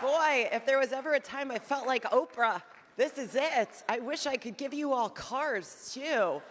Boy, if there was ever a time I felt like Oprah, this is it. I wish I could give you all cars, too.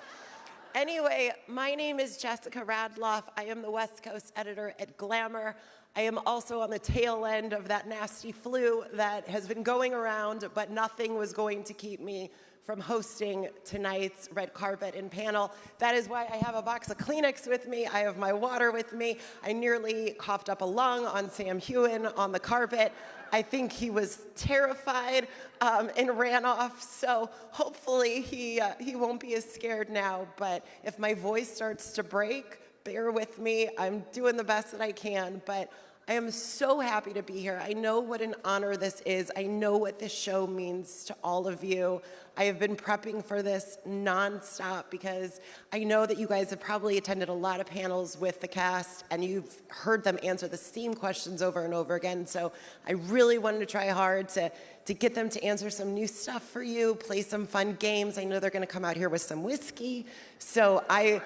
Anyway, my name is Jessica Radloff. I am the West Coast editor at Glamour. I am also on the tail end of that nasty flu that has been going around, but nothing was going to keep me from hosting tonight's red carpet and panel. That is why I have a box of Kleenex with me. I have my water with me. I nearly coughed up a lung on Sam Heughan on the carpet. I think he was terrified and ran off, so hopefully he won't be as scared now. But if my voice starts to break, bear with me. I'm doing the best that I can, but I am so happy to be here. I know what an honor this is. I know what this show means to all of you. I have been prepping for this nonstop because I know that you guys have probably attended a lot of panels with the cast and you've heard them answer the same questions over and over again. So I really wanted to try hard to get them to answer some new stuff for you, play some fun games. I know they're gonna come out here with some whiskey. So I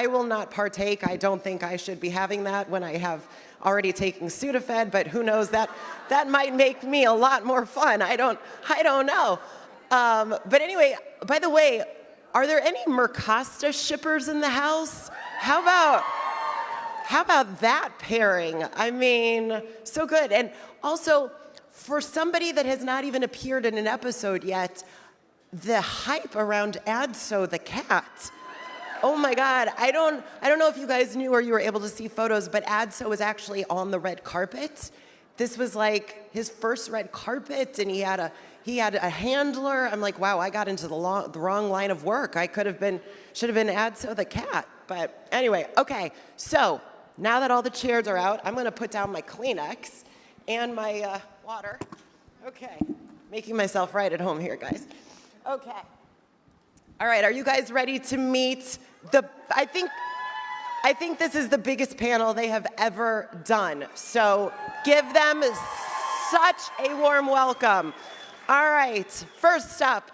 will not partake. I don't think I should be having that when I have already taken Sudafed, but who knows, that might make me a lot more fun. I don't know. But anyway, by the way, are there any Mercosta shippers in the house? How about that pairing? I mean, so good. And also, for somebody that has not even appeared in an episode yet, the hype around Adso the cat. Oh my God, I don't know if you guys knew or you were able to see photos, but Adso was actually on the red carpet. This was like his first red carpet, and he had a handler. I'm like, wow, I got into the wrong line of work. I should have been Adso the cat. But anyway, okay, so now that all the chairs are out, I'm gonna put down my Kleenex and my water. Okay, making myself right at home here, guys. Okay. All right, are you guys ready to meet I think this is the biggest panel they have ever done. So give them such a warm welcome. All right, first up,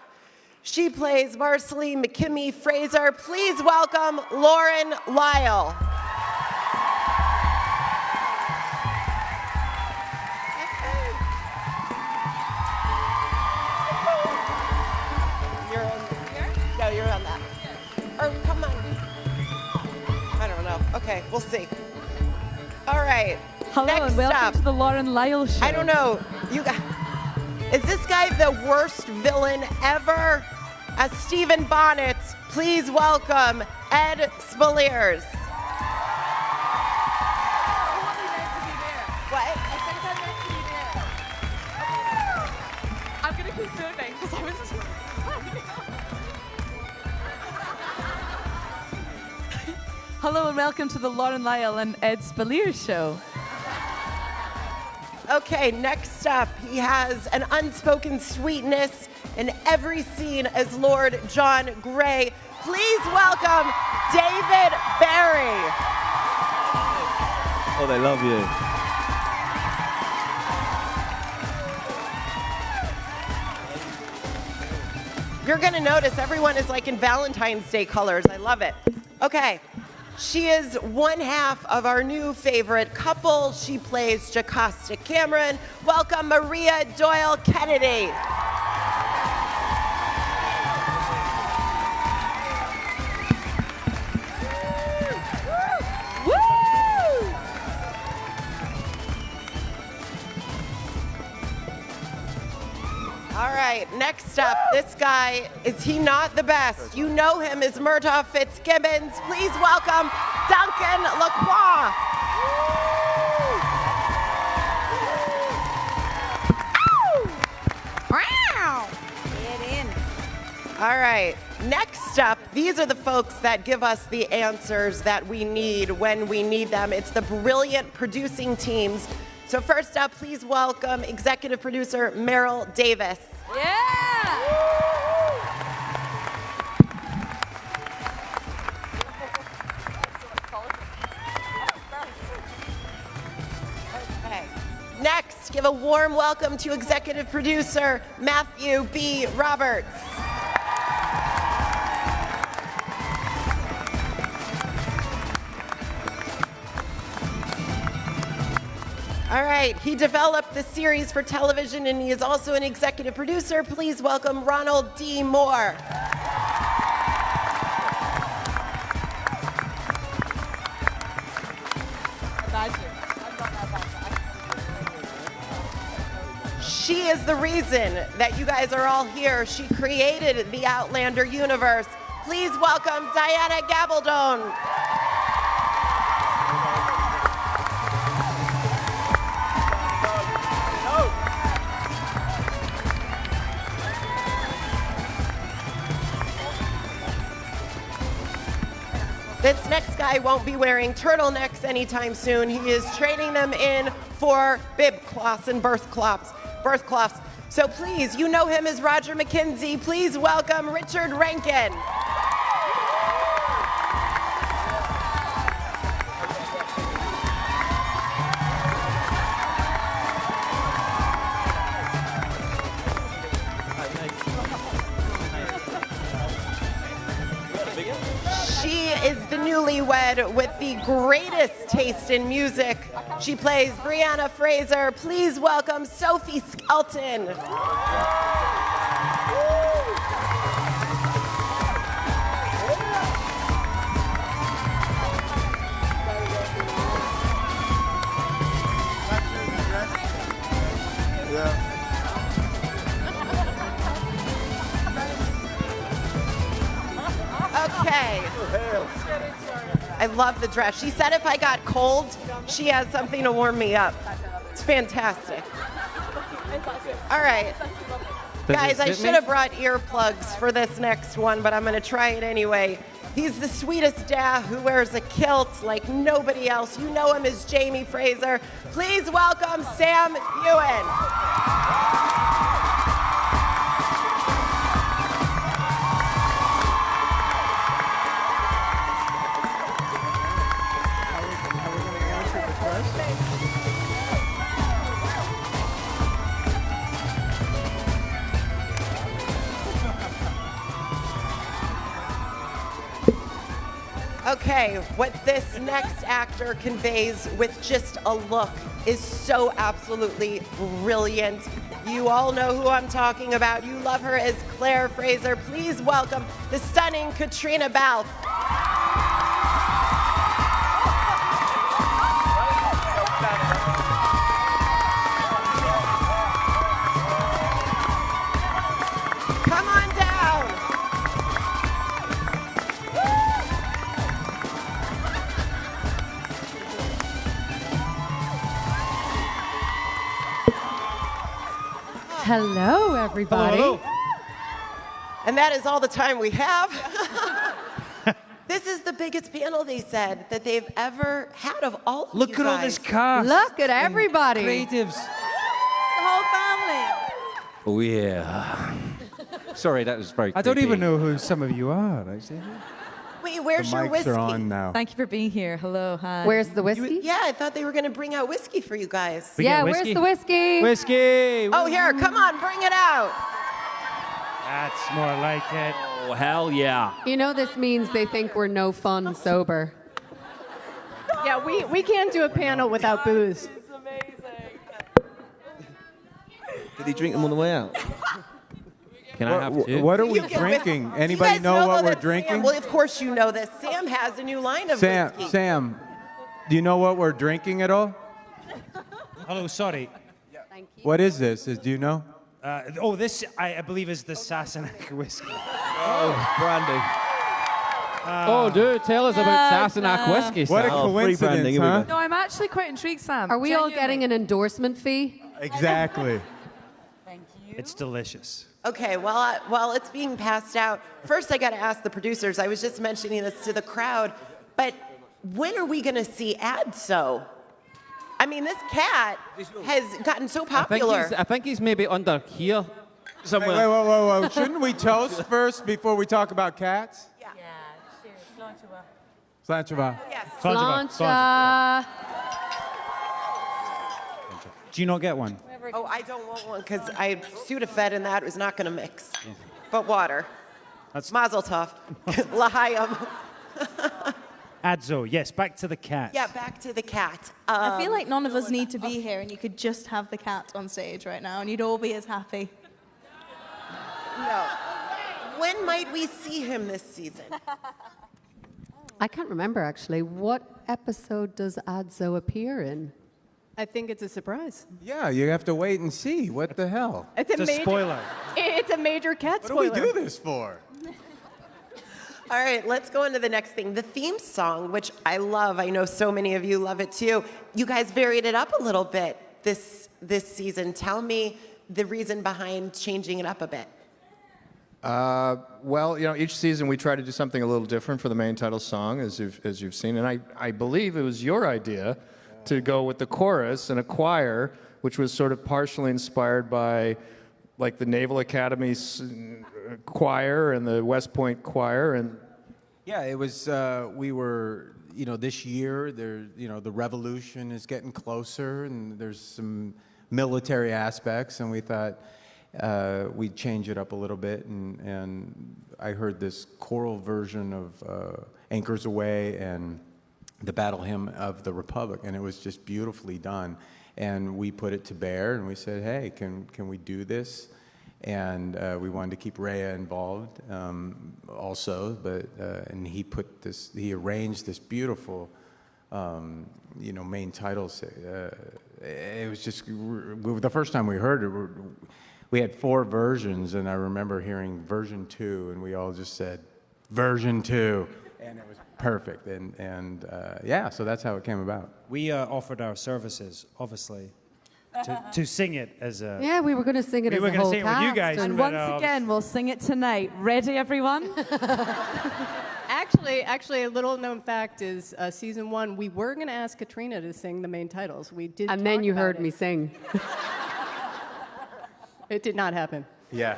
she plays Marceline McKimmy Fraser. Please welcome Lauren Lyle. You're on that. Or come on. I don't know. Okay, we'll see. All right. Hello Next and welcome up, to the Lauren Lyle Show. I don't know. Is this guy the worst villain ever? As Stephen Bonnet, please welcome Ed Spaliers. What? I think I'm meant to be there. I'm gonna keep filming because I was. Hello and welcome to the Lauren Lyle and Ed Spaliers Show. Okay, next up, he has an unspoken sweetness in every scene as Lord John Grey. Please welcome David Barry. Oh, they love you. You're gonna notice everyone is like in Valentine's Day colors. I love it. Okay. She is one half of our new favorite couple. She plays Jocasta Cameron. Welcome, Maria Doyle Kennedy. All right, next up, this guy, is he not the best? You know him as Murtaugh Fitzgibbons. Please welcome Duncan Lacroix. Wow! Get in. All right, next up, these are the folks that give us the answers that we need when we need them. It's the brilliant producing teams. So first up, please welcome executive producer Meryl Davis. Yeah! Okay. Next, give a warm welcome to executive producer Matthew B. Roberts. All right, he developed the series for television and he is also an executive producer. Please welcome Ronald D. Moore. She is the reason that you guys are all here. She created the Outlander universe. Please welcome Diana Gabaldon. This next guy won't be wearing turtlenecks anytime soon. He is trading them in for bib cloths and birth cloths. So please, you know him as Roger McKenzie. Please welcome Richard Rankin. She is the newlywed with the greatest taste in music. She plays Brianna Fraser. Please welcome Sophie Skelton. Okay. I love the dress. She said if I got cold, she has something to warm me up. It's fantastic. All right. Guys, I should have brought earplugs for this next one, but I'm going to try it anyway. He's the sweetest dad who wears a kilt like nobody else. You know him as Jamie Fraser. Please welcome Sam Ewan. Okay, what this next actor conveys with just a look is so absolutely brilliant. You all know who I'm talking about. You love her as Claire Fraser. Please welcome the stunning Katrina Balfe. Come on down. Hello, everybody. Hello. And that is all the time we have. This is the biggest panel, they said, that they've ever had of all of Look you at all this guys. cast. Look at and everybody. Creatives. The whole family. Oh yeah. Sorry, that was very. I don't creepy. even know who some of you are. Actually. Wait, where's The your mics whiskey? are on now. Thank you for being here. Hello, hi. Where's the whiskey? Yeah, I thought they were going to bring out whiskey for you guys. We Yeah, got where's whiskey? the whiskey? Whiskey. Oh, here, come on, bring it out. That's more like it. Oh hell yeah. You know this means they think we're no fun sober. Yeah, we can't do a panel without booze. Did he drink them on the way out? Can I have two? What are we You get drinking? whiskey. Anybody Do you guys know what though, we're that drinking? Sam, well, of course you know this. Sam has a new line of whiskey. Sam, do you know what we're drinking at all? Hello, sorry. What is this? Do you know? This I believe is the Sassenach whiskey. Oh, brandy. Oh, dude, tell us about Sassenach whiskey. What a Sam. Oh, free branding, coincidence, here we huh? go. No, I'm actually quite intrigued, Sam. Are we all Genuinely. getting an endorsement fee? Exactly. It's delicious. Okay, while it's being passed out, first I got to ask the producers. I was just mentioning this to the crowd, but when are we going to see Adso? I mean, this cat has gotten so popular. I think he's maybe under here Wait, somewhere. wait. Shouldn't we toast first before we talk about cats? Yeah. Slanchava. Yes. Slancha. Do you not get one? Oh, I don't want one because I Sudafed and that is not going to mix. But water. That's- Mazel tov. L'chaim. Adzo, yes, back to the cat. Yeah, back to the cat. I feel like none of us need to be here, and you could just have the cat on stage right now, and you'd all be as happy. No. When might we see him this season? I can't remember actually. What episode does Adzo appear in? I think it's a surprise. Yeah, you have to wait and see. What the hell? It's It's a spoiler. It's a major cat What do spoiler. we do this for? All right, let's go on to the next thing. The theme song, which I love. I know so many of you love it too. You guys varied it up a little bit this season. Tell me the reason behind changing it up a bit. Well, each season we try to do something a little different for the main title song, as you've seen. And I believe it was your idea to go with the chorus and a choir, which was sort of partially inspired by, like, the Naval Academy's choir and the West Point choir. And Yeah, it was. We were, this year. The revolution is getting closer, and there's some military aspects, and we thought we'd change it up a little bit. And I heard this choral version of "Anchors Aweigh" and the Battle Hymn of the Republic, and it was just beautifully done. And we put it to bear, and we said, "Hey, can we do this?" And we wanted to keep Rhea involved also, but and he arranged this beautiful, main title. It was just the first time we heard it. We had 4 versions, and I remember hearing version 2, and we all just said, "Version 2," and it was perfect. And so that's how it came about. We offered our services, obviously, to sing it as a... Yeah, we were going to sing it We as were a gonna whole sing it with you cast. guys, And but, once again, we'll sing it tonight. Ready, everyone? Actually, a little known fact is season 1, we were going to ask Katrina to sing the main titles. We did. And then talk you about heard it. me sing. It did not happen. Yeah.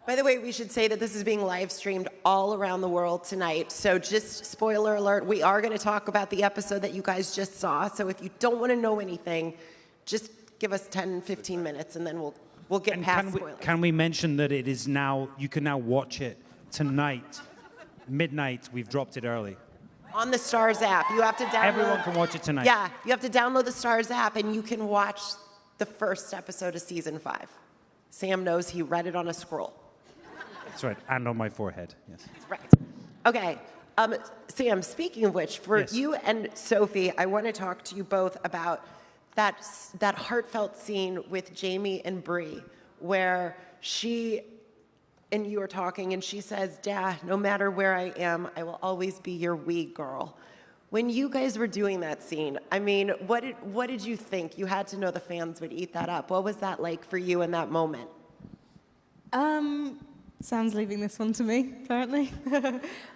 By the way, we should say that this is being live streamed all around the world tonight. So just spoiler alert, we are going to talk about the episode that you guys just saw. So if you don't want to know anything, just give us 10, 15 minutes, and then we'll get And past spoilers. can we mention that it is now, you can now watch it tonight, midnight. We've dropped it early. On the Stars app, you have to download. Everyone can watch it tonight. Yeah, you have to download the Stars app, and you can watch the first episode of season 5. Sam knows he read it on a scroll. That's right, and on my forehead, yes. Right. Okay. Sam, speaking of which, for Yes. you and Sophie, I want to talk to you both about that heartfelt scene with Jamie and Bree, where she and you are talking, and she says, "Dad, no matter where I am, I will always be your wee girl." When you guys were doing that scene, I mean, what did you think? You had to know the fans would eat that up. What was that like for you in that moment? Sam's leaving this one to me, apparently.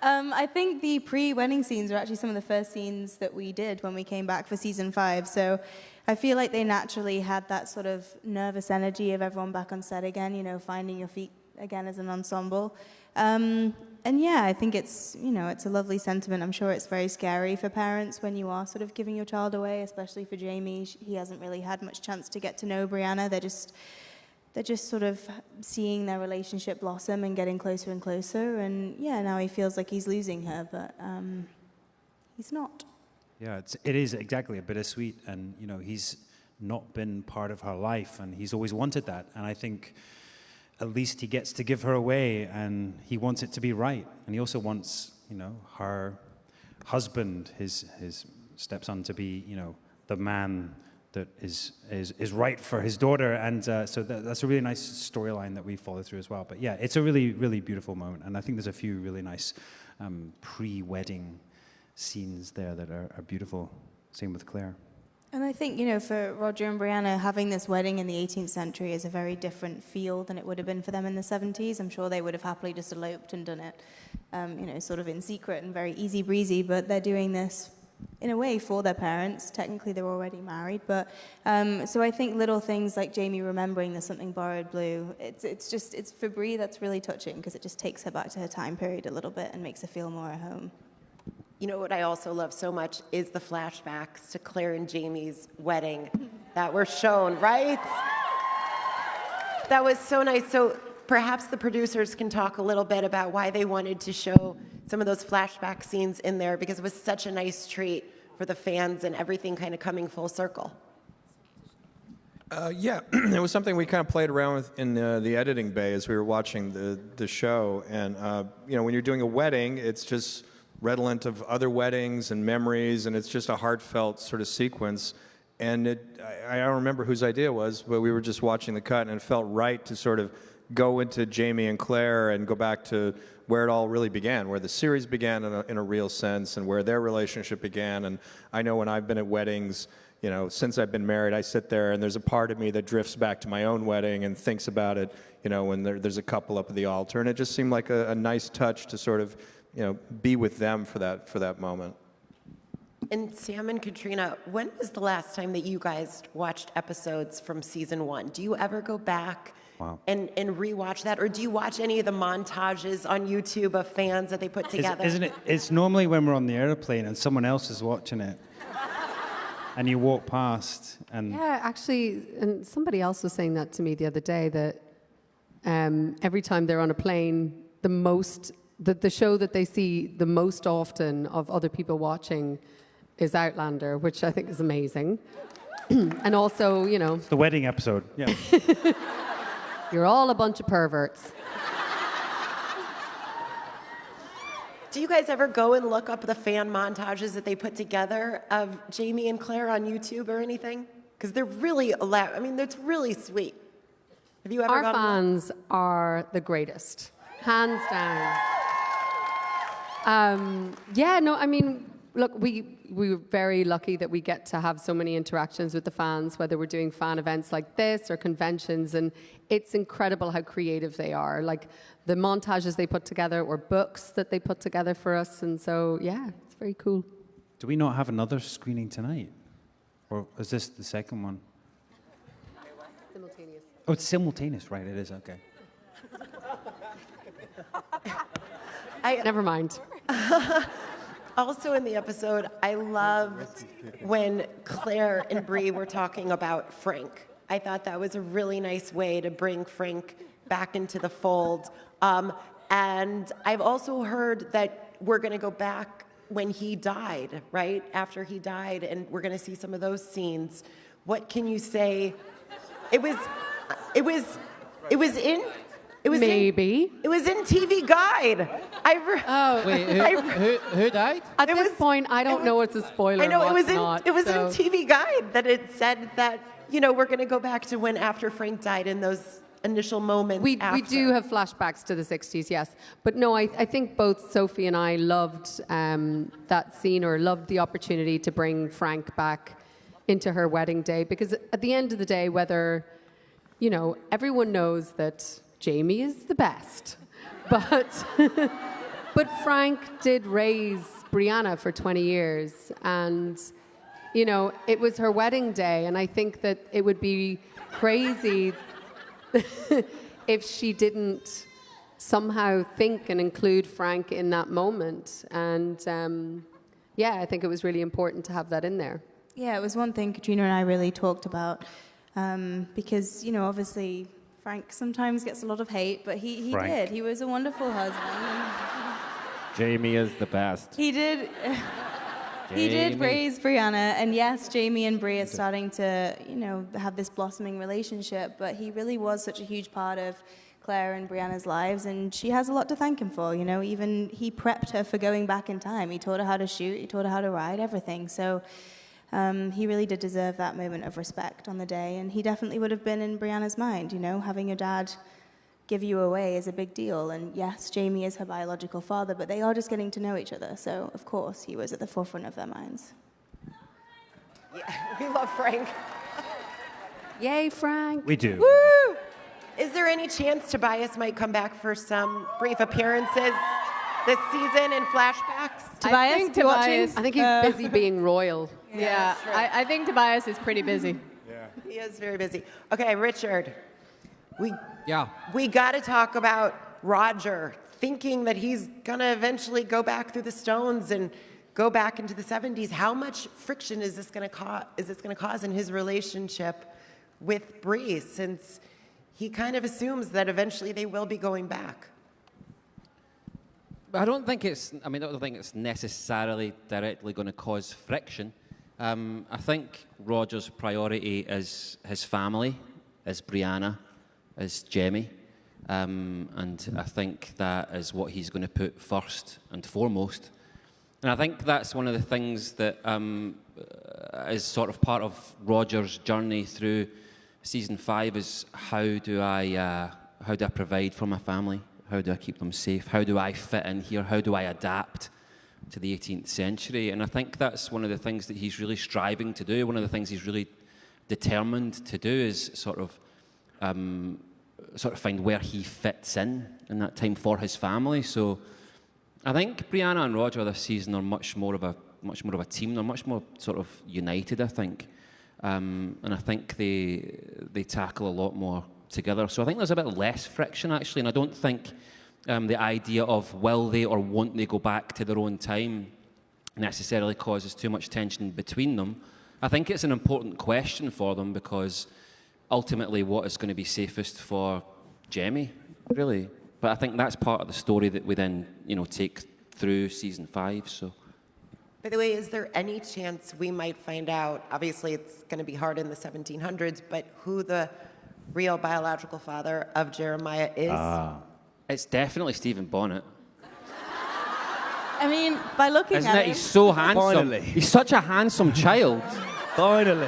I think the pre-wedding scenes are actually some of the first scenes that we did when we came back for season 5. So I feel like they naturally had that sort of nervous energy of everyone back on set again, finding your feet again as an ensemble. And yeah, I think it's a lovely sentiment. I'm sure it's very scary for parents when you are sort of giving your child away, especially for Jamie. He hasn't really had much chance to get to know Brianna. They're just sort of seeing their relationship blossom and getting closer and closer. And yeah, now he feels like he's losing her, but he's not. Yeah, it is exactly a bittersweet, and he's not been part of her life, and he's always wanted that. And I think at least he gets to give her away, and he wants it to be right. And he also wants, her husband, his stepson, to be, the man that is right for his daughter. And so that's a really nice storyline that we follow through as well. But yeah, it's a really, really beautiful moment. And I think there's a few really nice pre-wedding scenes there that are beautiful. Same with Claire. And I think, for Roger and Brianna, having this wedding in the 18th century is a very different feel than it would have been for them in the 70s. I'm sure they would have happily just eloped and done it, sort of in secret and very easy breezy, but they're doing this in a way for their parents. Technically, they're already married, but so I think little things like Jamie remembering there's something borrowed blue, it's for Brie that's really touching, because it just takes her back to her time period a little bit and makes her feel more at home. You know what I also love so much is the flashbacks to Claire and Jamie's wedding that were shown, right? That was so nice. So perhaps the producers can talk a little bit about why they wanted to show some of those flashback scenes in there because it was such a nice treat for the fans and everything kind of coming full circle. Yeah, it was something we kind of played around with in the editing bay as we were watching the show. And, you know, when you're doing a wedding, it's just redolent of other weddings and memories, and it's just a heartfelt sort of sequence. And I don't remember whose idea it was, but we were just watching the cut, and it felt right to sort of go into Jamie and Claire and go back to where it all really began, where the series began in a real sense, and where their relationship began. And I know when I've been at weddings, you know, since I've been married, I sit there and there's a part of me that drifts back to my own wedding and thinks about it, you know, when there's a couple up at the altar. And it just seemed like a nice touch to sort of, you know, be with them for that moment. And Sam and Katrina, when was the last time that you guys watched episodes from season 1? Do you ever go back and rewatch that? Or do you watch any of the montages on YouTube of fans that they put together? Isn't it? It's normally when we're on the airplane and someone else is watching it. And you walk past and... Yeah, actually, and somebody else was saying that to me the other day, that every time they're on a plane, the show that they see the most often of other people watching is Outlander, which I think is amazing. And also, you know... It's the wedding episode, yeah. You're all a bunch of perverts. Do you guys ever go and look up the fan montages that they put together of Jamie and Claire on YouTube or anything? Because they're really, I mean, it's really sweet. Have you ever Our gone fans are the greatest, hands down. Yeah, no, I mean, look, we're very lucky that we get to have so many interactions with the fans, whether we're doing fan events like this or conventions, and it's incredible how creative they are. Like, the montages they put together or books that they put together for us, and so, yeah, it's very cool. Do we not have another screening tonight? Or is this the second one? Simultaneous. Oh, it's simultaneous, right, it is, okay. Never mind. Also in the episode, I loved when Claire and Bree were talking about Frank. I thought that was a really nice way to bring Frank back into the fold. And I've also heard that we're going to go back when he died, right? After he died, and we're going to see some of those scenes. What can you say? It was in TV Guide. Wait, who died? At this point, I don't know what's a spoiler. I know and what's not, it was so. in TV Guide that it said that, you know, we're going to go back to when after Frank died in those initial moments. We after. do have flashbacks to the 60s, yes. But no, I think both Sophie and I loved that scene, or loved the opportunity to bring Frank back into her wedding day, because at the end of the day, whether, you know, everyone knows that Jamie is the best, but but Frank did raise Brianna for 20 years, and, you know, it was her wedding day, and I think that it would be crazy if she didn't somehow think and include Frank in that moment. And yeah, I think it was really important to have that in there. Yeah, it was one thing Katrina and I really talked about, because, you know, obviously Frank sometimes gets a lot of hate, but he did. He was a wonderful husband. Jamie is the best. He did. He did raise Brianna, and yes, Jamie and Brie are starting to, you know, have this blossoming relationship, but he really was such a huge part of Claire and Brianna's lives, and she has a lot to thank him for, you know. Even he prepped her for going back in time. He taught her how to shoot, he taught her how to ride, everything. So he really did deserve that moment of respect on the day, and he definitely would have been in Brianna's mind, you know. Having your dad give you away is a big deal, and yes, Jamie is her biological father, but they are just getting to know each other, so of course he was at the forefront of their minds. Yeah, we love Frank. Yay, Frank. We do. Woo! Is there any chance Tobias might come back for some brief appearances this season in flashbacks? I think Tobias. I think he's busy being royal. Yeah, I think Tobias is pretty busy. Yeah. He is very busy. Okay, Richard, we Yeah. got to talk about Roger thinking that he's going to eventually go back through the stones and go back into the 70s. How much friction is this going to cause in his relationship with Bree, since he kind of assumes that eventually they will be going back? I don't think it's. I mean, I don't think it's necessarily directly going to cause friction. I think Roger's priority is his family, is Brianna, is Jamie, and I think that is what he's going to put first and foremost. And I think that's one of the things that is sort of part of Roger's journey through season 5 is how do I provide for my family? How do I keep them safe? How do I fit in here? How do I adapt to the 18th century? And I think that's one of the things that he's really striving to do. One of the things he's really determined to do is sort of find where he fits in that time for his family. So I think Brianna and Roger this season are much more of a team. They're much more sort of united, I think, and I think they tackle a lot more together. So I think there's a bit less friction actually, and I don't think the idea of will they or won't they go back to their own time necessarily causes too much tension between them. I think it's an important question for them because ultimately what is going to be safest for Jamie, really. But I think that's part of the story that we then, take through season 5. So, By the way, is there any chance we might find out, obviously it's going to be hard in the 1700s, but who the real biological father of Jeremiah is? it's definitely Stephen Bonnet. I mean, by looking Isn't at it? him, He's so handsome. Finally. He's such a handsome child. Finally.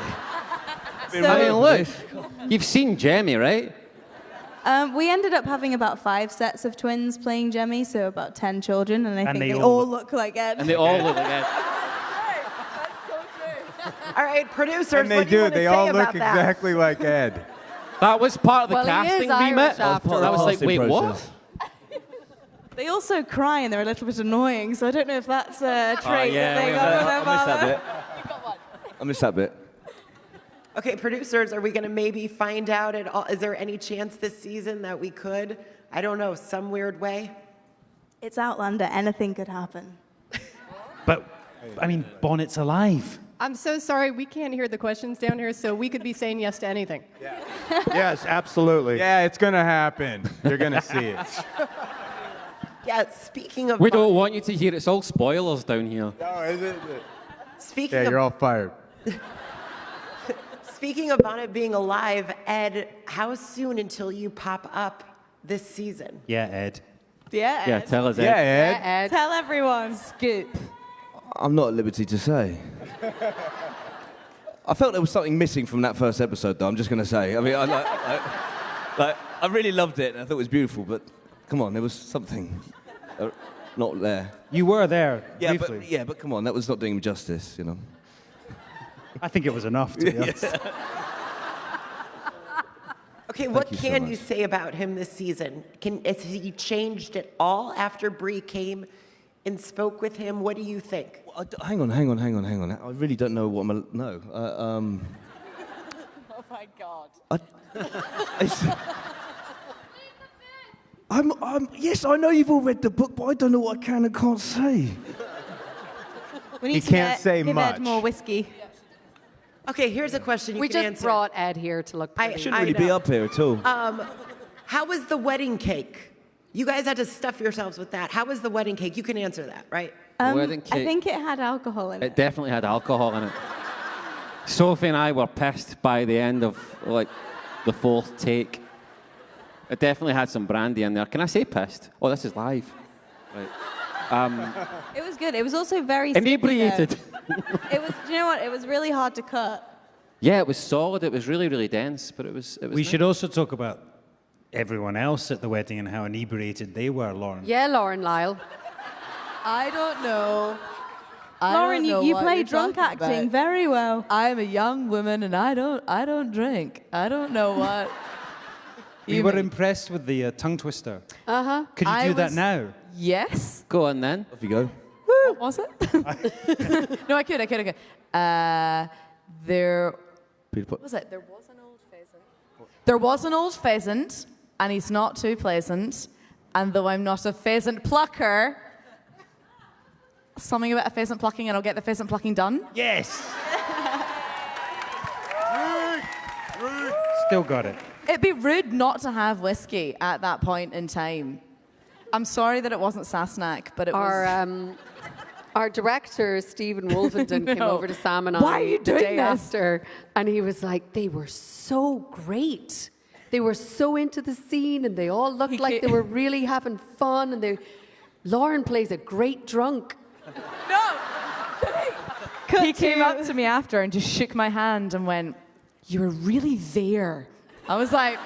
I mean, look, you've seen Jamie, right? we ended up having about 5 sets of twins playing Jemmy, so about 10 children, and I think they they all all look like Ed. And they all look like Ed. All right, producers, And they what do you do. want to They say all about look that? exactly like Ed. That was part of the Well, he is casting Irish remit. after I was all. like, wait, what? Process. They also cry and they're a little bit annoying, so I don't know if that's a trait that they got from their I missed that father. bit. I missed that bit. Okay, producers, are we going to maybe find out at all? Is there any chance this season that we could, I don't know, some weird way? It's Outlander, anything could happen. But, I mean, Bonnet's alive. I'm so sorry, we can't hear the questions down here, so we could be saying yes to anything. Yes, absolutely. Yeah, it's going to happen. You're going to see it. Yeah, speaking of We don't want you to hear. It's all spoilers down here. No, is it? speaking Yeah, of you're all fired. speaking of Bonnet being alive, Ed, how soon until you pop up this season? Yeah, Ed. Yeah, Ed. Yeah, tell us, Ed. Yeah, Ed. Ed. Tell everyone. Scoop. I'm not at liberty to say. I felt there was something missing from that first episode, though. I'm just going to say. I mean, I really loved it, and I thought it was beautiful. But come on, there was something not there. You were there, Yeah, briefly. but come on, that was not doing him justice, I think it was enough, to be honest. Okay, what you so can much. you say about him this season? Has he changed at all after Bree came and spoke with him? What do you think? Hang on. I really don't know what I'm. No. Oh my God. Yes, I know you've all read the book, but I don't know what I can and can't say. We need He to can't get, say give much. Ed more whiskey. Okay, here's a question you We can just answer. brought Ed here to look I- pretty. Shouldn't really be know. up here at all. How was the wedding cake? You guys had to stuff yourselves with that. How was the wedding cake? You can answer that, right? Wedding I cake. think it had alcohol in it. It definitely had alcohol in it. Sophie and I were pissed by the end of the 4th take. It definitely had some brandy in there. Can I say pissed? Oh, this is live. Right. It was good. It was also very sticky, Inebriated. though. It was. Do you know what? It was really hard to cut. Yeah, it was solid. It was really, really dense, but it was. We nice. should also talk about everyone else at the wedding and how inebriated they were, Lauren. Yeah, Lauren Lyle. I don't know. Lauren, you play drunk acting very well. I am a young woman and I don't drink. I don't know what. We were impressed with the tongue twister. Uh-huh. Could you I do that was- now? Yes. Go on then. Off you go. What was it? No, I could. There Peter Pot- was it. There was an old pheasant. There was an old pheasant, and he's not too pleasant. And though I'm not a pheasant plucker, something about a pheasant plucking, and I'll get the pheasant plucking done. Yes! Still got it. It'd be rude not to have whiskey at that point in time. I'm sorry that it wasn't Sassenach, but it was... Our director, Stephen Wolfenden, came No. over to Sam and Why I are you the doing day this? after, and he was like, they were so great. They were so into the scene, and they all looked like they were really having fun, and Lauren plays a great drunk. He came up to me after and just shook my hand and went, "You were really there." I was like...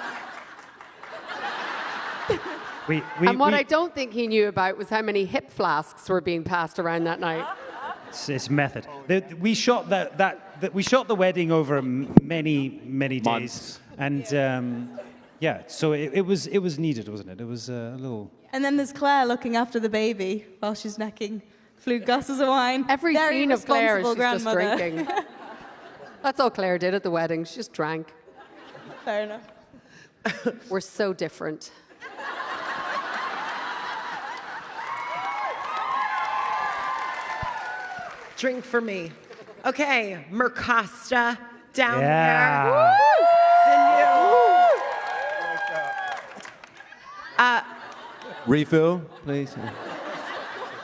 And what I don't think he knew about was how many hip flasks were being passed around that night. It's method. We shot we shot the wedding over many days, and yeah, so it was needed, wasn't it? It was a little. And then there's Claire looking after the baby while she's necking flute glasses of wine. Every Very scene of Claire is responsible she's just grandmother. drinking. That's all Claire did at the wedding. She just drank. Fair enough. We're so different. Drink for me. Okay, Mercosta down Yeah. there. The new. Refill, please.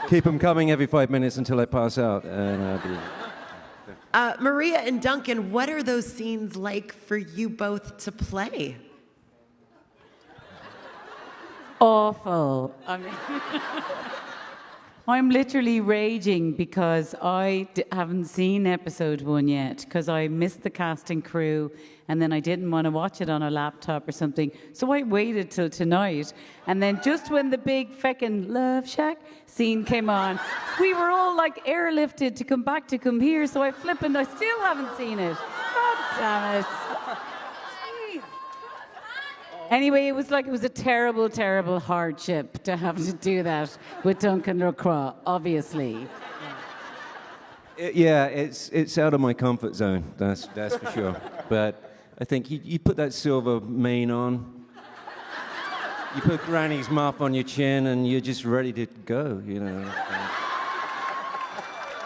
Keep them coming every 5 minutes until I pass out. And I'll be... Maria and Duncan, what are those scenes like for you both to play? Awful. I mean, I'm literally raging because I haven't seen episode 1 yet because I missed the cast and crew and then I didn't want to watch it on a laptop or something. So I waited till tonight. And then just when the big feckin' Love Shack scene came on, we were all like airlifted to come here. So I still haven't seen it. God damn it. Anyway, it was a terrible, terrible hardship to have to do that with Duncan Lacroix, obviously. Yeah, it's out of my comfort zone. That's for sure. But I think you put that silver mane on, you put Granny's muff on your chin, and you're just ready to go. You know,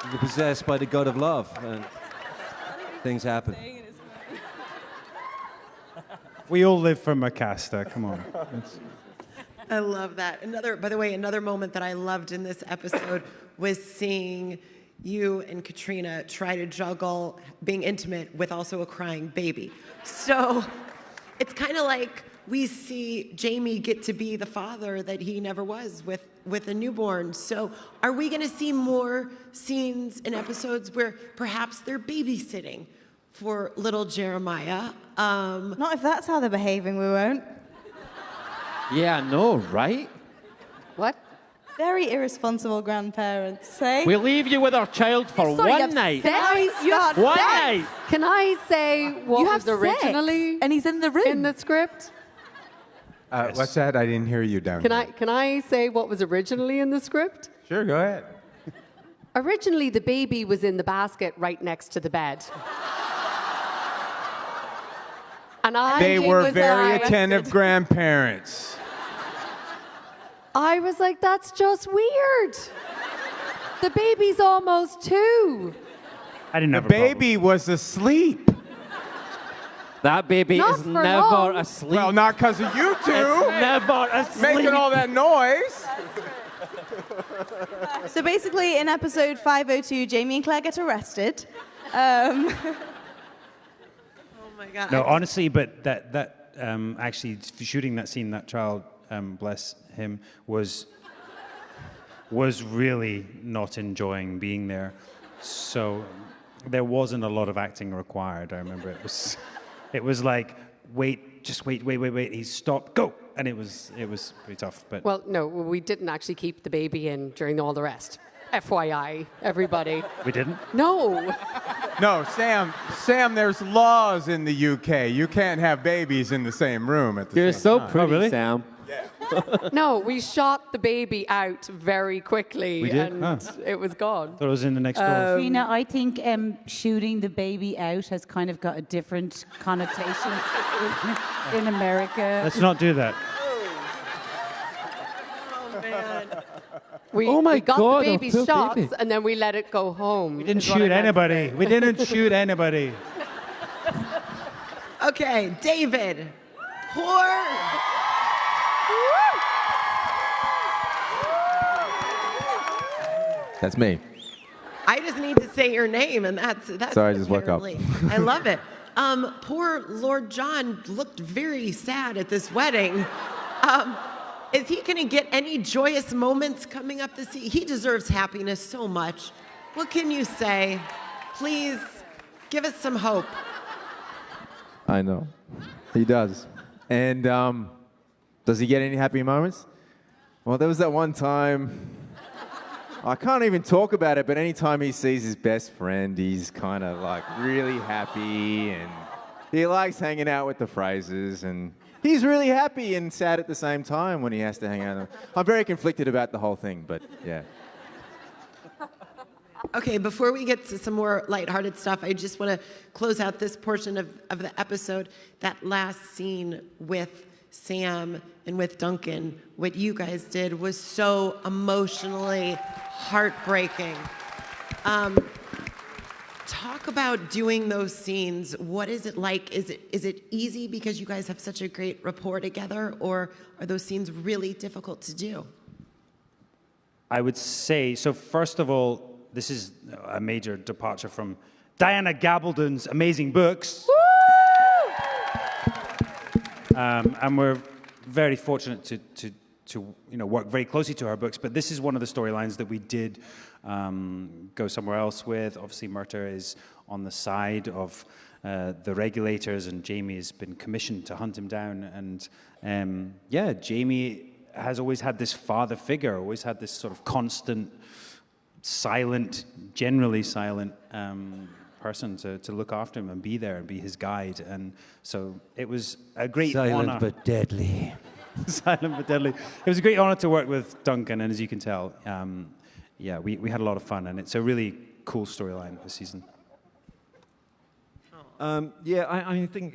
you're possessed by the god of love, and things happen. We all live for Mercosta. Come on. I love that. By the way, another moment that I loved in this episode was seeing you and Katrina try to juggle being intimate with also a crying baby. So it's kind of like we see Jamie get to be the father that he never was with a newborn. So are we going to see more scenes in episodes where perhaps they're babysitting for little Jeremiah? Not if that's how they're behaving, we won't. Yeah, I know, right? What? Very irresponsible grandparents, say. We leave you with our child for one night. One night. Can I say what You was have originally sex, and he's in the room. in the script? What's that? I didn't hear you down Can here. I say what was originally in the script? Sure, go ahead. Originally, the baby was in the basket right next to the bed. And They were was very like- attentive grandparents. I was like, that's just weird. The baby's almost 2. I didn't The have a problem. baby was asleep. That baby Not is for never long. asleep. Well, not because of you two. Never asleep. Making all that noise. So basically, in episode 502, Jamie and Claire get arrested. Oh my God. No, honestly, but that actually shooting that scene, that child, bless him, was really not enjoying being there. So there wasn't a lot of acting required. I remember it was like wait. He stopped, go, and it was pretty tough. But Well, no, we didn't actually keep the baby in during all the rest. FYI, everybody. we didn't. No. No, Sam, there's laws in the UK. You can't have babies in the same room at the You're same so time. pretty, Sam. No, we shot the baby out very quickly We did? and it was gone. Thought it was in the next door. Trina, I think shooting the baby out has kind of got a different connotation in America. Let's not do that. Oh, man. We got God, the a baby poor shots baby. and then we let it go home. We didn't shoot anybody. We didn't shoot anybody. Okay, David. Poor That's me. I just need to say your name, and that's Sorry, I just woke up. apparently- I love it. Poor Lord John looked very sad at this wedding. Is he going to get any joyous moments coming up this year? He deserves happiness so much. What can you say? Please give us some hope. I know. He does. And does he get any happy moments? Well, there was that one time, I can't even talk about it, but anytime he sees his best friend, he's kind of like really happy, and he likes hanging out with the Frasers, and he's really happy and sad at the same time when he has to hang out with them. I'm very conflicted about the whole thing, but yeah. Okay, before we get to some more lighthearted stuff, I just want to close out this portion of the episode. That last scene with Sam and with Duncan, what you guys did was so emotionally heartbreaking. Talk about doing those scenes. What is it like? Is it easy because you guys have such a great rapport together, or are those scenes really difficult to do? I would say, so first of all, this is a major departure from Diana Gabaldon's amazing books. And we're very fortunate to work very closely to her books. But this is one of the storylines that we did go somewhere else with. Obviously, Murta is on the side of the regulators, and Jamie has been commissioned to hunt him down. And Jamie has always had this father figure, always had this sort of constant, silent, generally silent person to look after him and be there and be his guide. And so it was a great Silent honor. but deadly. Silent but deadly. It was a great honor to work with Duncan, and as you can tell, we had a lot of fun, and it's a really cool storyline this season. I think,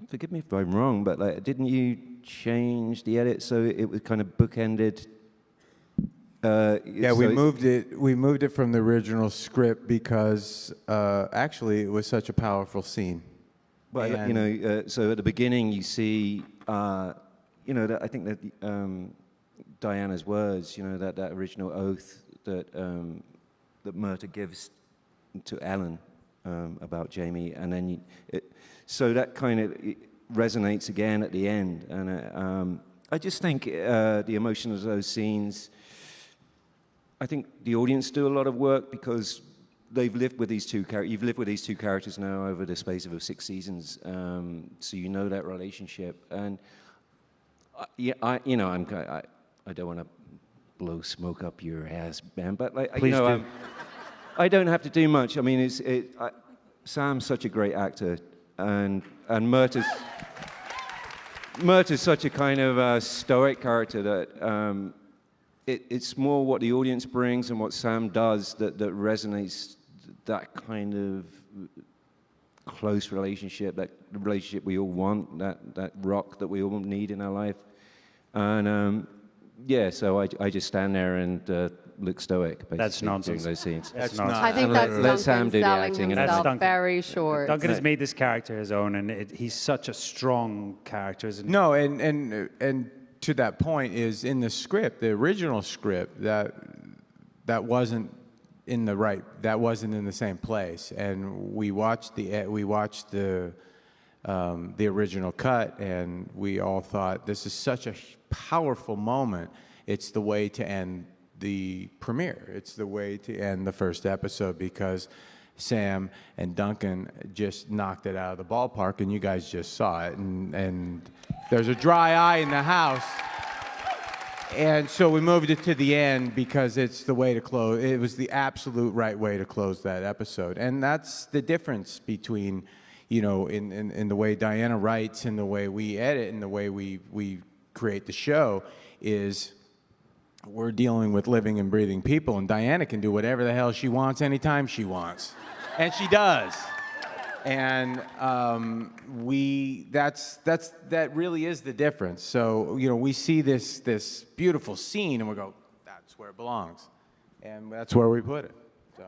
forgive me if I'm wrong, but didn't you change the edit so it was kind of bookended? We moved it. We moved it from the original script because actually it was such a powerful scene. But so at the beginning you see, I think that Diana's words, that original oath that Murta gives to Ellen about Jamie, and then so that kind of resonates again at the end, and I just think the emotion of those scenes. I think the audience do a lot of work because they've lived with these two characters. You've lived with these two characters now over the space of 6 seasons, so you know that relationship. And I don't want to blow smoke up your ass, man, but Please do. I don't have to do much. I mean, Sam's such a great actor, and Murta's such a kind of stoic character that. It's more what the audience brings and what Sam does that resonates, that kind of close relationship, that relationship we all want, that rock that we all need in our life. And so I just stand there and look stoic, basically. That's nonsense. Doing those scenes. That's nonsense. I think And that's let Sam Duncan do the selling acting. himself very short. Duncan has made this character his own, and he's such a strong character, isn't he? No, and to that point is in the script, the original script, that wasn't in the same place, and we watched the original cut, and we all thought this is such a powerful moment. It's the way to end the premiere. It's the way to end the first episode because Sam and Duncan just knocked it out of the ballpark, and you guys just saw it. And there's a dry eye in the house. And so we moved it to the end because it's the way to close. It was the absolute right way to close that episode. And that's the difference between, in the way Diana writes and the way we edit and the way we create the show is we're dealing with living and breathing people, and Diana can do whatever the hell she wants anytime she wants. And she does. And that really is the difference. So, we see this beautiful scene and we go, that's where it belongs. And that's where we put it. So.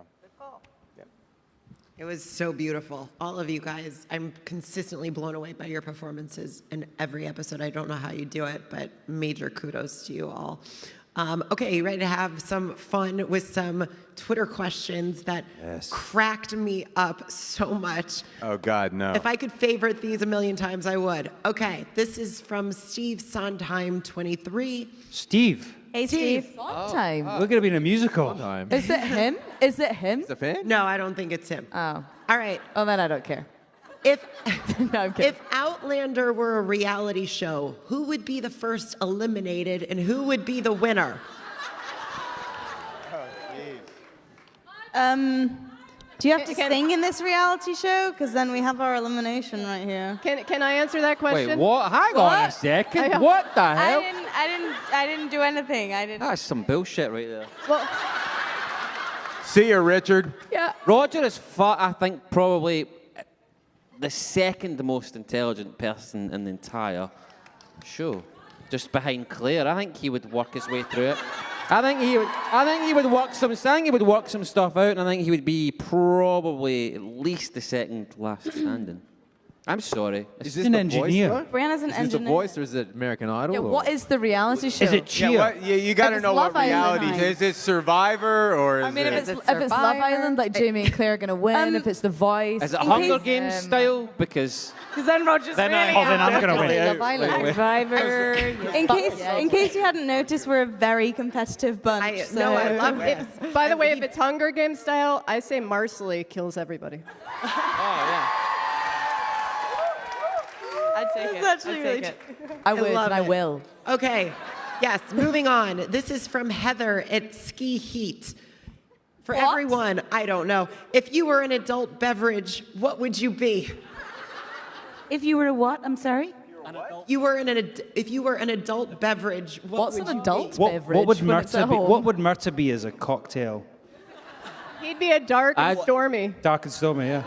Yeah. It was so beautiful. All of you guys, I'm consistently blown away by your performances in every episode. I don't know how you do it, but major kudos to you all. Okay, you ready to have some fun with some Twitter questions that cracked me up so much? Oh, God, no. If I could favorite these a million times, I would. Okay, this is from Steve Sondheim, 23. Steve. Hey, Steve. Sondheim. We're going to be in a musical. Is it him? Is it him? Is it a fan? No, I don't think it's him. Oh. All right. Oh, then I don't care. If No, I'm kidding. if Outlander were a reality show, who would be the first eliminated and who would be the winner? Do you have to sing in this reality show? Because then we have our elimination right here. Can I answer that question? Wait, what? Hang on a second. What the hell? I didn't do anything. I didn't. That's some bullshit right there. Well, See you, Richard. yeah. Roger is, I think, probably the second most intelligent person in the entire show, just behind Claire. I think he would work his way through it. I think he would work some stuff out, and I think he would be probably at least the second last standing. I'm sorry. Is this an the engineer. voice, though? Brianna's an Is this the engineer. voice or is it American Idol? Yeah, or- what is the reality show? Is it Cheer? You got to If it's know Love what reality Island. is. It Survivor or is I mean, it? if it's Love Island, like Jamie and Claire are going to win, if it's The Voice. Is it In Hunger case- Games style? Because Because then Roger's Then really then I'm going to win. Love Island. Survivor. In case you hadn't noticed, we're a very competitive bunch. No, I love it. By the way, if it's Hunger Games style, I say Marcelly kills everybody. I'd take it. That's actually really I would, love and I it. will. Okay. Yes, moving on. This is from Heather at Ski Heat. For What? everyone, I don't know. If you were an adult beverage, what would you be? If you were a what? I'm sorry? If you were an adult beverage, what What's would an you adult be? beverage What would when it's at Murta be? home? What would Murta be as a cocktail? He'd be a dark and stormy. Dark and stormy, yeah.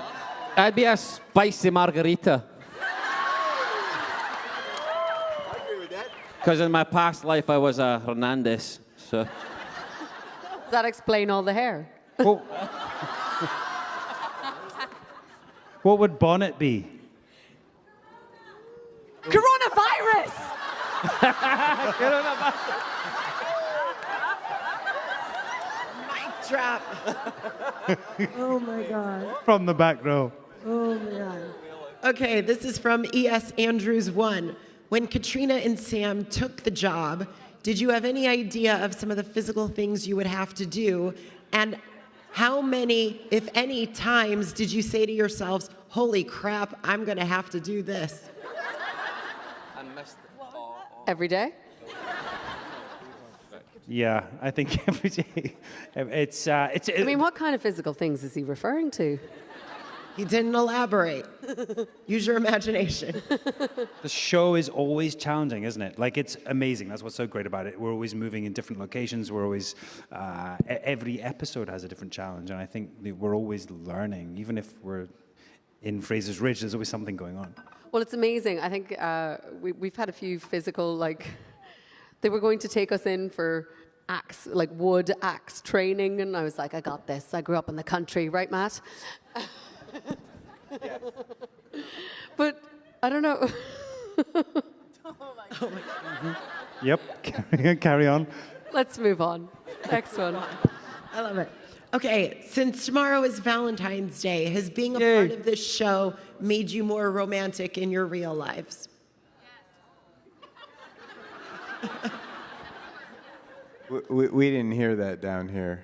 I'd be a spicy margarita. Because in my past life, I was a Hernandez. So Does that explain all the hair? What, what would Bonnet be? Coronavirus! Mic drop. Oh my God. From the back row. Oh my God. Okay, this is from ES Andrews 1. When Katrina and Sam took the job, did you have any idea of some of the physical things you would have to do? And how many, if any, times did you say to yourselves, holy crap, I'm going to have to do this? Every day? Yeah, I think every day. I mean, what kind of physical things is he referring to? He didn't elaborate. Use your imagination. The show is always challenging, isn't it? Like, it's amazing. That's what's so great about it. We're always moving in different locations. We're always, every episode has a different challenge. And I think that we're always learning. Even if we're in Fraser's Ridge, there's always something going on. Well, it's amazing. I think we've had a few physical, like, they were going to take us in for axe, like wood axe training. And I was like, I got this. I grew up in the country, right, Matt? But I don't know. Yep, carry on. Let's move on. Next one. I love it. Okay, since tomorrow is Valentine's Day, has being a part of this show made you more romantic in your real lives? We didn't hear that down here.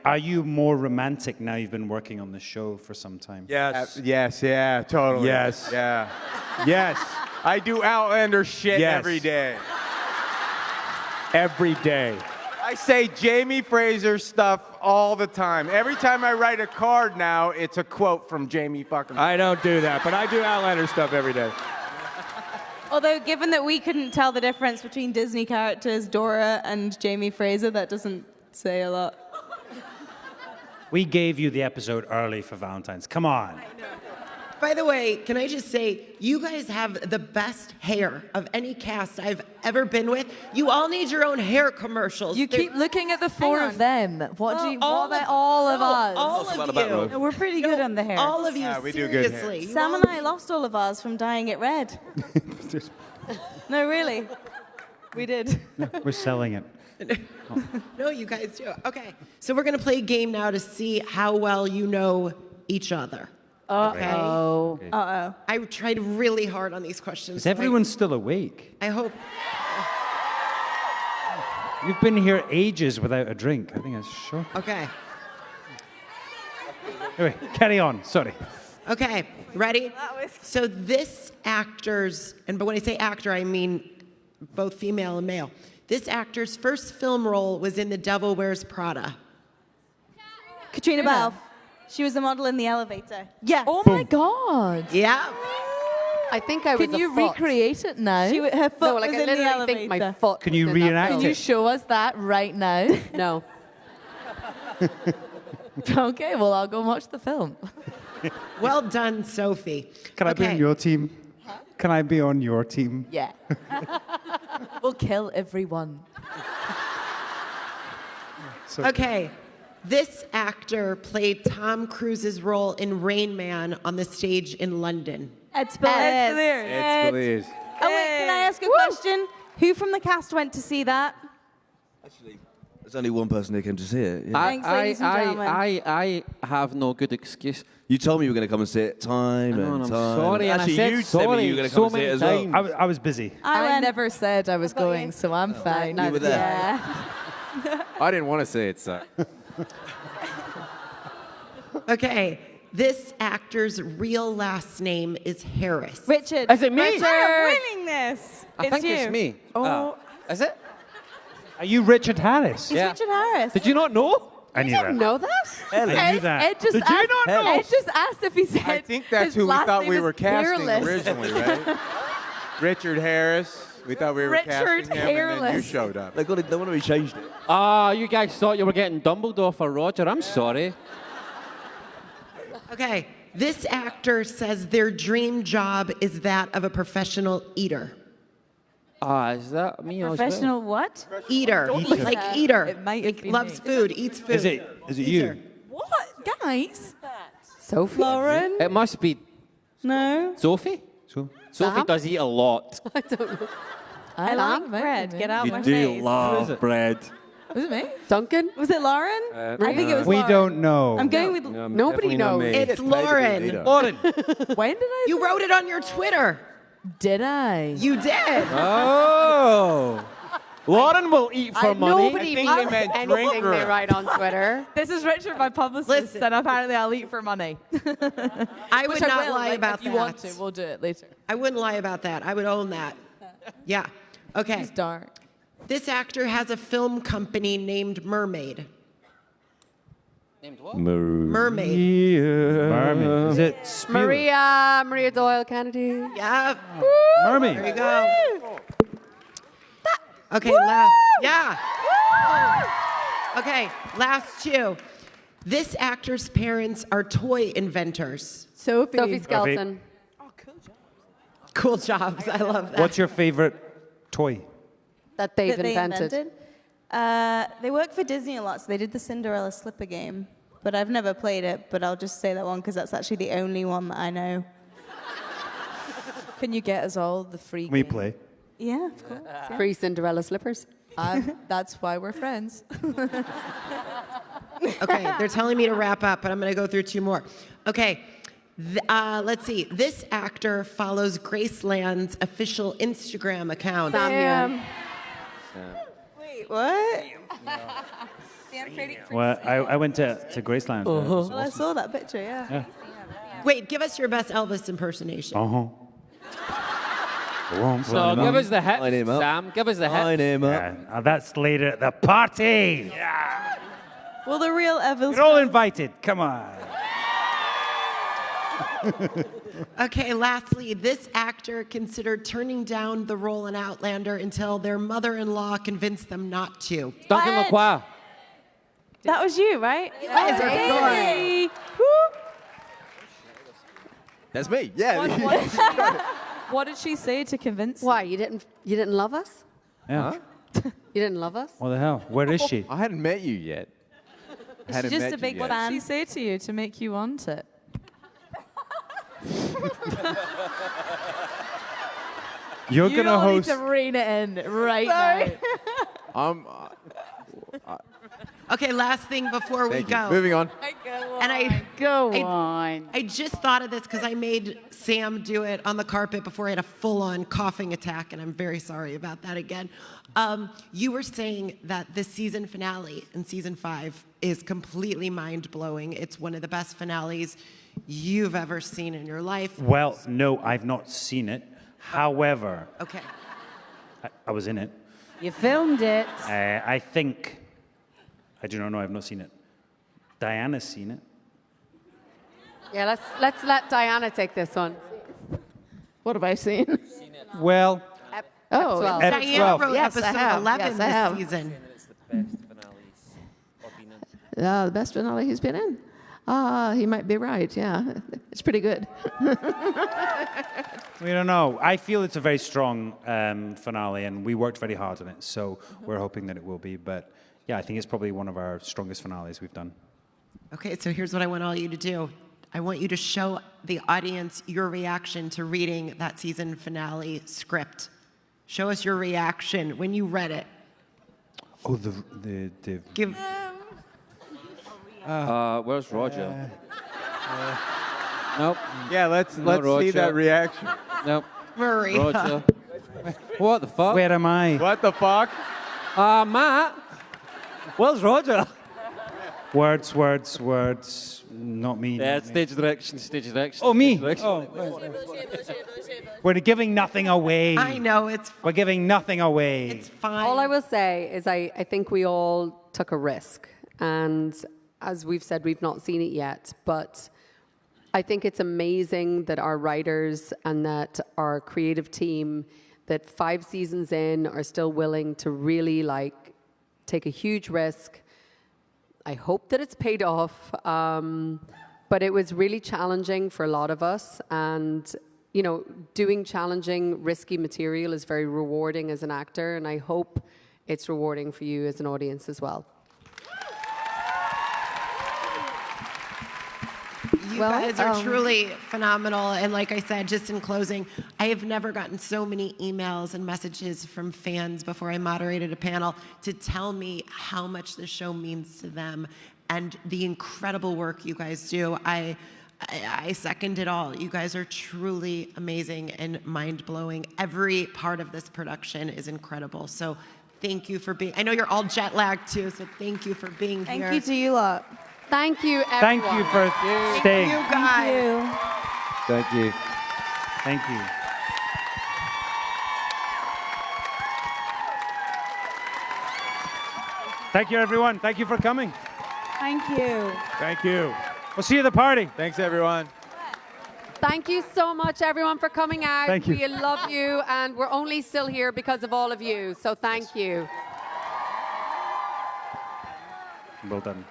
Are you more romantic now you've been working on the show for some time? Yes. Yes, yeah, totally. Yes. Yeah. Yes. I do Outlander shit Yes. every day. Every day. I say Jamie Fraser stuff all the time. Every time I write a card now, it's a quote from Jamie fucking. I don't do that, but I do Outlander stuff every day. Although, given that we couldn't tell the difference between Disney characters Dora and Jamie Fraser, that doesn't say a lot. We gave you the episode early for Valentine's. Come on. By the way, can I just say, you guys have the best hair of any cast I've ever been with. You all need your own hair commercials. You keep looking at the four of them. What do you? What about all of us? All of you. No, we're pretty good on the hair. All of you, Yeah, we do good hair. seriously. You Sam all- and I lost all of ours from dyeing it red. No, really. We did. We're selling it. No, you guys do. Okay, so we're gonna play a game now to see how well you know each other. Uh-oh. Okay. I tried really hard on these questions. Is so everyone still awake? I hope. You've been here ages without a drink. I think that's shocking. Okay. Anyway, carry on. Sorry. Okay, ready? So this actor's, and but when I say actor, I mean both female and male. This actor's first film role was in The Devil Wears Prada. Katrina Balfe. She was a model in The Elevator. Yeah. Oh my God. Yeah. I think I was Can a you foot. recreate it now? Her foot No, like was I in the literally think my elevator. foot. Can was you in that reenact film. Can you show us that right now? No. Okay, well, I'll go watch the film. Well done, Sophie. Can I be Okay. on your team? Can I be on your team? Yeah. We'll kill everyone. Okay, this actor played Tom Cruise's role in Rain Man on the stage in London. Ed Spillers. Ed Spillers. Oh, wait, can I ask a question? Who from the cast went to see that? There's only one person who came to see it. Yeah. Thanks, ladies and gentlemen. I have no good excuse. You told me you were going to come and see it time I know, and and I'm time. sorry, and I Actually, said you said sorry you were going to so come and see it many as well. times. I was busy. I never said I was going, so I'm fine. You were there. Yeah. I didn't want to see it, so. Okay, this actor's real last name is Harris. Richard. Is it me? Richard, I'm winning this. I think you. it's me. Oh. Is it? Are you Richard Harris? It's Richard Harris. Did you not know? I knew that. Know that? I knew that. Ed just Did asked, you not know? Ed just asked if he said I think that's his who we last thought name we is were casting Peerless. originally, right? Richard Harris. We thought we were Richard casting him, and then you Hairless. showed up. They want to be changed it. Ah, you guys thought you were getting Dumbledore for Roger. I'm sorry. Okay, this actor says their dream job is that of a professional eater. Ah, is that me as well? Professional what? Eater, Eater. like eater. It might have been loves me. food, eats food. Is it Eater. you? What? Guys? Sophie. Lauren? It must be No. Sophie. So? Sophie Sam? does eat a lot. I don't know. I like bread. Get out my do face. love bread. Was it me? Duncan? Was it Lauren? I think it was We Lauren. don't know. I'm going with... No, Nobody definitely not knows. me. It's Lauren. Lauren. When did I? You wrote it on your Twitter. Did I? You did. Oh. Lauren will eat for money. Nobody I think they meant anything drinker. they write on Twitter. This is Richard, my publicist, Listen. and apparently I'll eat for money. I would Which not I will, lie like, about if you that. want to, we'll do it later. I wouldn't lie about that. I would own that. Yeah. Okay. It's dark. This actor has a film company named Mermaid. Named what? Mermaid. Mermaid. Is it Spirit? Maria Doyle Kennedy. Yeah. Mermaid. There you go. Okay, last. Yeah. Okay, last two. This actor's parents are toy inventors. Sophie Skelton. Cool jobs. I love that. What's your favorite toy? That they've that they invented. They work for Disney a lot, so they did the Cinderella slipper game. But I've never played it, but I'll just say that one because that's actually the only one that I know. Can you get us all the free We game? play. Yeah, of course. Yeah. Free Cinderella slippers. That's why we're friends. Okay, they're telling me to wrap up, but I'm going to go through two more. Okay, let's see. This actor follows Graceland's official Instagram account. Sam. Wait, what? Well, I went to Graceland. Well, I saw that picture, yeah. Wait, give us your best Elvis impersonation. So give us the hit, Line him up. Sam. Give us the hit. Line him up. Yeah, now that's later at the party. Well, the real Evans. You're all invited. Come on. Okay, lastly, this actor considered turning down the role in Outlander until their mother-in-law convinced them not to. Duncan What? Lacroix. That was you, right? You guys are good. That's me. Yeah. What did she say to convince? Why you didn't love us? Yeah. You didn't love us? What the hell? Where is she? I hadn't met you yet. Is she just a big What fan? did she say to you to make you want it? You're You gonna don't host. need to rein it in right now. Okay, last thing before we Thank you. go. Moving on. And Go on. I just thought of this because I made Sam do it on the carpet before he had a full-on coughing attack, and I'm very sorry about that again. You were saying that the season finale in season 5 is completely mind-blowing. It's one of the best finales you've ever seen in your life. Well, no, I've not seen it. However, Okay. I was in it. You filmed it. I think, I do not know, I've not seen it. Diana's seen it. Yeah, let's let Diana take this one. What have I seen? Well, Oh, Ep 12. Ep Diana 12. wrote Yes, I episode have. 11 Yes, I this have. season. the best finale he's been in. He might be right. Yeah, it's pretty good. we don't know. I feel it's a very strong finale, and we worked very hard on it, so we're hoping that it will be. But yeah, I think it's probably one of our strongest finales we've done. Okay, so here's what I want all you to do. I want you to show the audience your reaction to reading that season finale script. Show us your reaction when you read it. Oh, the Give. Where's Roger? Nope. Yeah, let's see Roger. that reaction. Nope. Maria. Roger. What the fuck? Where am I? What the fuck? Matt. Where's Roger? Words, words, words. Not me. Yeah, not me. stage direction, stage direction. Oh, me. Stage Oh. direction. We're giving nothing away. I know, it's We're giving nothing away. it's fine. All I will say is I think we all took a risk. And as we've said, we've not seen it yet. But I think it's amazing that our writers and that our creative team, that 5 seasons in, are still willing to really take a huge risk. I hope that it's paid off. But it was really challenging for a lot of us. And, you know, doing challenging, risky material is very rewarding as an actor. And I hope it's rewarding for you as an audience as well. You Well, guys are truly phenomenal. And like I said, just in closing, I have never gotten so many emails and messages from fans before I moderated a panel to tell me how much the show means to them and the incredible work you guys do. I second it all. You guys are truly amazing and mind-blowing. Every part of this production is incredible. So thank you for being, I know you're all jet lagged too, so thank you for being here. Thank you to you lot. Thank you, everyone. Thank you for staying. You guys. Thank you. Thank you. Thank you, everyone. Thank you for coming. Thank you. Thank you. We'll see you at the party. Thanks, everyone. Thank you so much, everyone, for coming out. Thank you. We love you, and we're only still here because of all of you. So thank you. Well done.